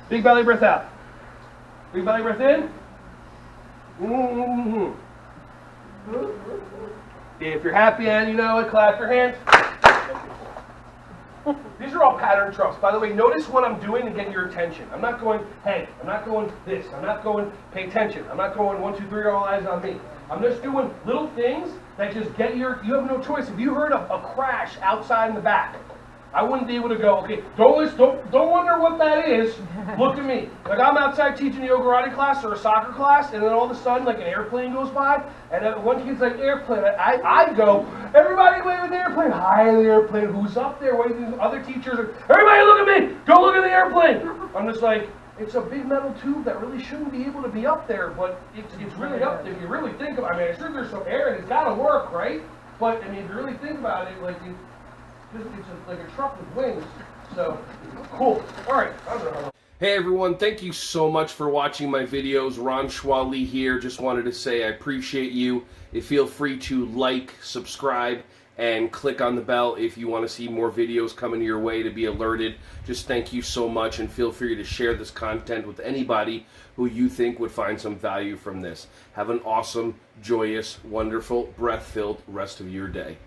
Big belly breath out. Big belly breath in. Mm-hmm. If you're happy and you know it, clap your hands. These are all pattern trumps. By the way, notice what I'm doing to get your attention. I'm not going, hey, I'm not going this. I'm not going, pay attention. I'm not going 1, 2, 3, all eyes on me. I'm just doing little things that just get you have no choice. If you heard a crash outside in the back, I wouldn't be able to go, okay, don't wonder what that is. Look at me. Like I'm outside teaching a yoga karate class or a soccer class, and then all of a sudden, like an airplane goes by, and one kid's like, airplane. I go, everybody wave at the airplane. Hi, the airplane. Who's up there? Waving. Other teachers are, everybody look at me. Go look at the airplane. I'm just like, it's a big metal tube that really shouldn't be able to be up there, but it's really up there. If you really think about it, I mean, I'm sure there's some air and it's got to work, right? But, I mean, if you really think about it, like, it's like a truck with wings. So, cool. All right. Hey everyone, thank you so much for watching my videos. Ron Schwally here. Just wanted to say I appreciate you. Feel free to like, subscribe, and click on the bell if you want to see more videos coming your way to be alerted. Just thank you so much, and feel free to share this content with anybody who you think would find some value from this. Have an awesome, joyous, wonderful, breath-filled rest of your day.